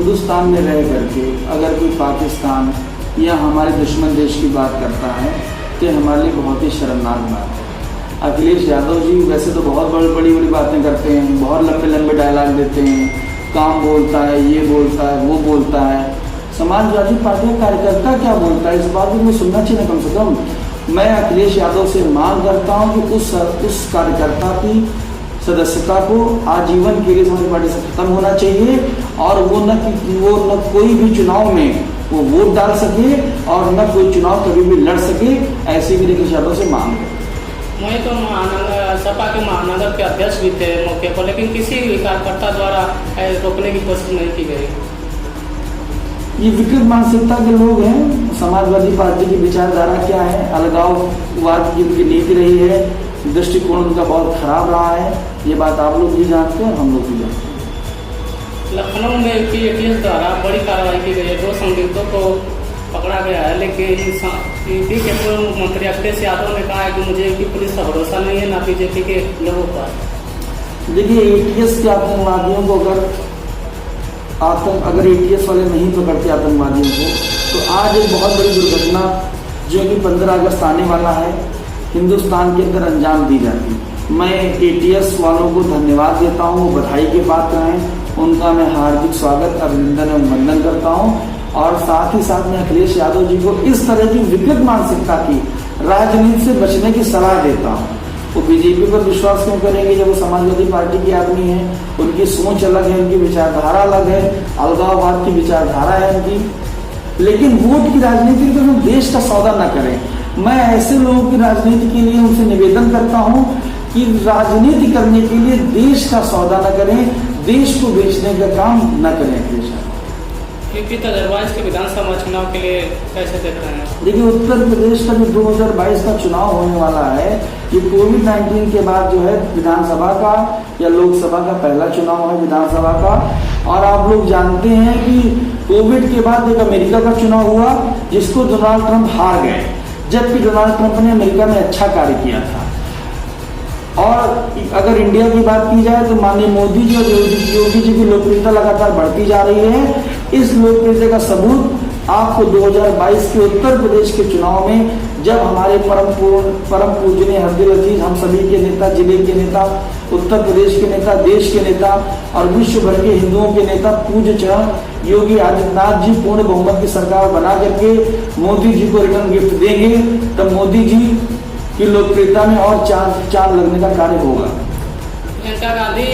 हिंदुस्तान में रह करके अगर कोई पाकिस्तान या हमारे दुश्मन देश की बात करता है तो हमारे लिए बहुत ही शर्मनाक बात है। अखिलेश यादव जी वैसे तो बहुत बड़ी बड़ी बातें करते हैं, बहुत लंबे लंबे डायलॉग देते हैं, काम बोलता है, ये बोलता है, वो बोलता है। समाजवादी पार्टी का कार्यकर्ता क्या बोलता है इस बात को सुनना चाहिए कम से कम। मैं अखिलेश यादव से मांग करता हूँ कि उस कार्यकर्ता की सदस्यता को आजीवन के लिए समाजवादी पार्टी से खत्म होना चाहिए और वो न कोई भी चुनाव में वो वोट डाल सके और न कोई चुनाव कभी भी लड़ सके, ऐसी भी अखिलेश यादव से मांग है। वही तो सपा के महानगर के अध्यक्ष भी थे मौके पर, लेकिन किसी भी कार्यकर्ता द्वारा रोकने की कोशिश नहीं की गई। ये विकृत मानसिकता के लोग हैं। समाजवादी पार्टी की विचारधारा क्या है, अलगाववाद की उनकी नीति रही है, दृष्टिकोण उनका बहुत खराब रहा है। ये बात आप लोग भी जानते हैं, हम लोग भी जानते हैं। लखनऊ में एटीएस द्वारा बड़ी कार्रवाई की गई है, 2 संदिग्धों को पकड़ा गया है, लेकिन यूपी के पूर्व मंत्री अखिलेश यादव ने कहा है कि मुझे यूपी पुलिस का भरोसा नहीं है, ना बीजेपी के लोगों पर। देखिए, एटीएस के आतंकवादियों को अगर एटीएस वाले नहीं पकड़ते आतंकवादियों को, तो आज एक बहुत बड़ी दुर्घटना जो कि 15 अगस्त आने वाला है हिंदुस्तान के अंदर अंजाम दी जाती। मैं एटीएस वालों को धन्यवाद देता हूँ, बधाई के पात्र हैं, उनका मैं हार्दिक स्वागत, अभिनंदन एवं वंदन करता हूँ। और साथ ही साथ में अखिलेश यादव जी को इस तरह की विकृत मानसिकता की राजनीति से बचने की सलाह देता हूँ। वो बीजेपी पर विश्वास क्यों करेंगे जब वो समाजवादी पार्टी के आदमी हैं, उनकी सोच अलग है, उनकी विचारधारा अलग है, अलगाववाद की विचारधारा है उनकी। लेकिन वोट की राजनीति में तो देश का सौदा न करें। मैं ऐसे लोगों की राजनीति के लिए उनसे निवेदन करता हूँ कि राजनीति करने के लिए देश का सौदा न करें, देश को बेचने का काम न करें। यूपी तजर्बाइश के विधानसभा चुनाव के लिए कैसे देख रहे हैं? देखिए, उत्तर प्रदेश का जो 2022 का चुनाव होने वाला है, ये कोविड-19 के बाद जो है विधानसभा का या लोकसभा का पहला चुनाव है विधानसभा का। और आप लोग जानते हैं कि कोविड के बाद एक अमेरिका का चुनाव हुआ जिसको डोनाल्ड ट्रंप हार गए, जबकि डोनाल्ड ट्रंप ने अमेरिका में अच्छा कार्य किया था। और अगर इंडिया की बात की जाए तो माननीय मोदी जी और योगी जी की लोकप्रियता लगातार बढ़ती जा रही है। इस लोकप्रियता का सबूत आपको 2022 के उत्तर प्रदेश के चुनाव में, जब हमारे परम पूजनीय हरदिल अजीज, हम सभी के नेता, जिले के नेता, उत्तर प्रदेश के नेता, देश के नेता और विश्व भर के हिंदुओं के नेता पूज्य चरण योगी आदित्यनाथ जी पूर्ण बहुमत की सरकार बना करके मोदी जी को रिटर्न गिफ्ट देंगे, तब मोदी जी की लोकप्रियता में और चांद लगने का कार्य होगा। प्रियंका गांधी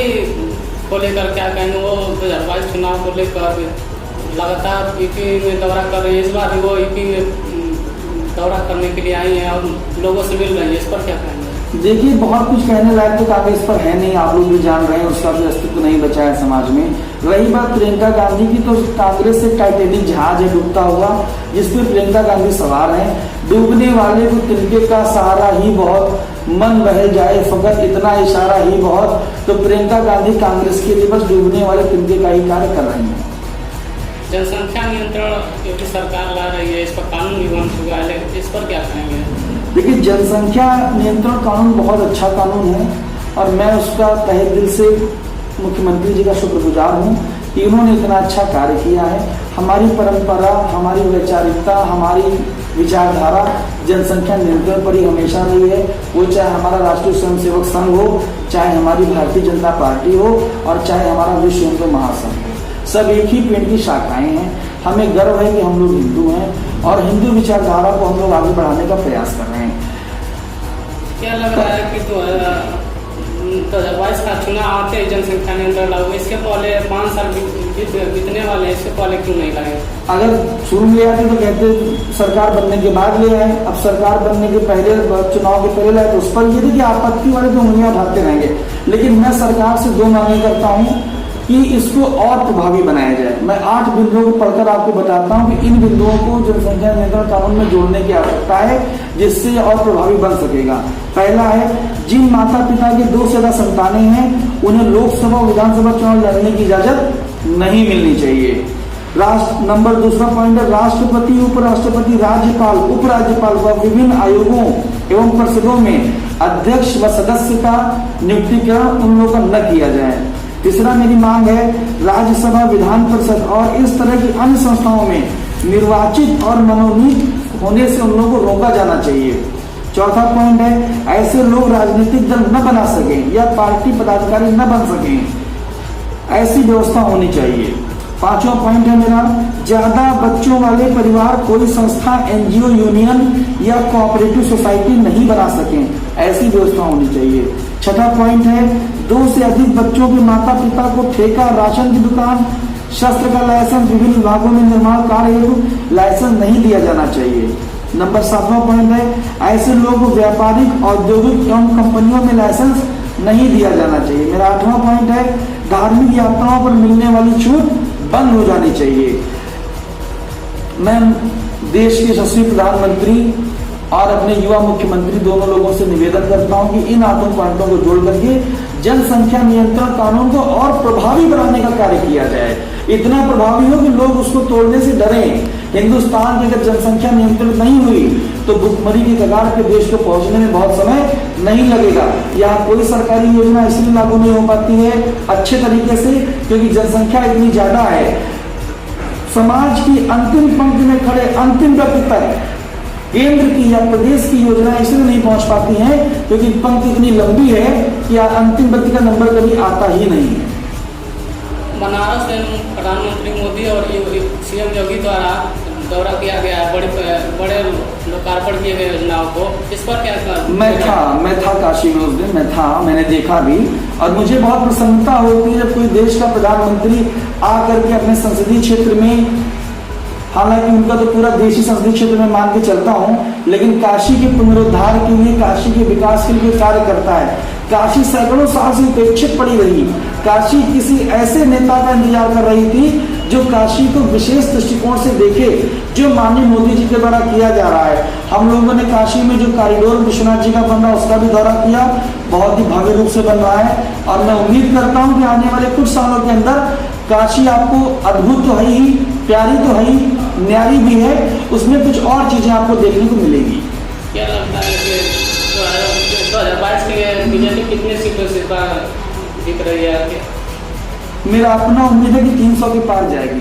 को लेकर क्या कहेंगे? वो 2022 चुनाव को लेकर लगातार यूपी में दौरा कर रही है, इस बार भी वो यूपी में दौरा करने के लिए आई हैं और लोगों से मिल रही है, इस पर क्या कहेंगे? देखिए, बहुत कुछ कहने लायक तो कांग्रेस पर है नहीं, आप लोग भी जान रहे हैं, उसका भी अस्तित्व नहीं बचा है समाज में। रही बात प्रियंका गांधी की, तो कांग्रेस से टाइटैनिक जहाज है डूबता हुआ, जिसपे प्रियंका गांधी सवार है। डूबने वाले को तिनके का सहारा ही बहुत, मन बह जाए फकत इतना इशारा ही बहुत। तो प्रियंका गांधी कांग्रेस के लिए बस डूबने वाले तिनके का ही कार्य कर रही है। जनसंख्या नियंत्रण योगी सरकार ला रही है, इस पर कानून भी बन चुका है, इस पर क्या कहेंगे? देखिए, जनसंख्या नियंत्रण कानून बहुत अच्छा कानून है और मैं उसका तहे दिल से मुख्यमंत्री जी का शुक्रगुजार हूँ कि उन्होंने इतना अच्छा कार्य किया है। हमारी परंपरा, हमारी वैचारिकता, हमारी विचारधारा जनसंख्या नियंत्रण पर ही हमेशा रही है। वो चाहे हमारा राष्ट्रीय स्वयंसेवक संघ हो, चाहे हमारी भारतीय जनता पार्टी हो और चाहे हमारा विश्व हिंदू महासंघ हो, सब एक ही पेड़ की शाखाएं हैं। हमें गर्व है कि हम लोग हिंदू हैं और हिंदू विचारधारा को हम लोग आगे बढ़ाने का प्रयास कर रहे हैं। क्या लग रहा है कि 2022 का चुनाव आते ही जनसंख्या नियंत्रण लागू, इसके पहले 5 साल बीतने वाले हैं, इससे पहले क्यों नहीं लाए? अगर शुरू में ले आते तो कहते सरकार बनने के बाद ले आए, अब सरकार बनने के पहले, चुनाव के पहले लाए, तो उस पर ये देखिए आपत्ति वाले तो उंगलियां उठाते रहेंगे। लेकिन मैं सरकार से 2 मांगे करता हूँ कि इसको और प्रभावी बनाया जाए। मैं 8 बिंदुओं को पढ़कर आपको बताता हूँ कि इन बिंदुओं को जनसंख्या नियंत्रण कानून में जोड़ने की आवश्यकता है, जिससे ये और प्रभावी बन सकेगा। पहला है, जिन माता पिता के 2 से ज्यादा संतानें हैं उन्हें लोकसभा और विधानसभा चुनाव लड़ने की इजाजत नहीं मिलनी चाहिए। नंबर 2 पॉइंट है, राष्ट्रपति, उपराष्ट्रपति, राज्यपाल, उपराज्यपाल व विभिन्न आयोगों एवं परिषदों में अध्यक्ष व सदस्य का नियुक्तिकरण उन लोगों का न किया जाए। तीसरा मेरी मांग है, राज्यसभा, विधान परिषद और इस तरह की अन्य संस्थाओं में निर्वाचित और मनोनीत होने से उन लोगों को रोका जाना चाहिए। चौथा पॉइंट है, ऐसे लोग राजनीतिक दल न बना सकें या पार्टी पदाधिकारी न बन सकें, ऐसी व्यवस्था होनी चाहिए। पांचवा पॉइंट है मेरा, ज्यादा बच्चों वाले परिवार कोई संस्था, एनजीओ, यूनियन या कोऑपरेटिव सोसाइटी नहीं बना सकें, ऐसी व्यवस्था होनी चाहिए। छठा पॉइंट है, 2 से अधिक बच्चों के माता पिता को ठेका, राशन की दुकान, शस्त्र का लाइसेंस, विभिन्न विभागों में निर्माण कार्य हेतु लाइसेंस नहीं दिया जाना चाहिए। नंबर 7वां पॉइंट है, ऐसे लोगों को व्यापारिक, औद्योगिक एवं कंपनियों में लाइसेंस नहीं दिया जाना चाहिए। मेरा 8वां पॉइंट है, धार्मिक यात्राओं पर मिलने वाली छूट बंद हो जानी चाहिए। मैं देश के यशस्वी प्रधानमंत्री और अपने युवा मुख्यमंत्री दोनों लोगों से निवेदन करता हूं कि इन 8 पॉइंटों को जोड़ करके जनसंख्या नियंत्रण कानून को और प्रभावी बनाने का कार्य किया जाए, इतना प्रभावी हो कि लोग उसको तोड़ने से डरें। हिंदुस्तान की अगर जनसंख्या नियंत्रित नहीं हुई तो भुखमरी की कगार पे देश को पहुंचने में बहुत समय नहीं लगेगा। यहाँ कोई सरकारी योजना इसलिए लागू नहीं हो पाती है अच्छे तरीके से क्योंकि जनसंख्या इतनी ज्यादा है। समाज की अंतिम पंक्ति में खड़े अंतिम व्यक्ति तक केंद्र की या प्रदेश की योजना इसलिए नहीं पहुंच पाती है क्योंकि पंक्ति इतनी लंबी है कि अंतिम व्यक्ति का नंबर कभी आता ही नहीं है। बनारस में प्रधानमंत्री मोदी और सीएम योगी द्वारा दौरा किया गया है, बड़े लोकार्पण किए गए योजनाओं को, इस पर क्या? मैं था काशी में उस दिन, मैंने देखा भी और मुझे बहुत प्रसन्नता होती है जब कोई देश का प्रधानमंत्री आकर के अपने संसदीय क्षेत्र में, हालांकि उनका तो पूरा देशी संसदीय क्षेत्र में मान के चलता हूँ, लेकिन काशी के पुनरुद्धार के लिए, काशी के विकास के लिए कार्य करता है। काशी सैकड़ों साल से उपेक्षित पड़ी रही, काशी किसी ऐसे नेता का इंतजार कर रही थी जो काशी को विशेष दृष्टिकोण से देखे, जो माननीय मोदी जी के द्वारा किया जा रहा है। हम लोगों ने काशी में जो कॉरिडोर विश्वनाथ जी का बन रहा है उसका भी दौरा किया, बहुत ही भव्य रूप से बन रहा है और मैं उम्मीद करता हूँ कि आने वाले कुछ सालों के अंदर काशी आपको अद्भुत तो है ही, प्यारी तो है ही, न्यारी भी है, उसमें कुछ और चीजें आपको देखने को मिलेगी। क्या लगता है कि 2022 के बीजेपी कितने सीटों से दिख रही है? मेरा अपना उम्मीद है कि 300 के पार जाएगी।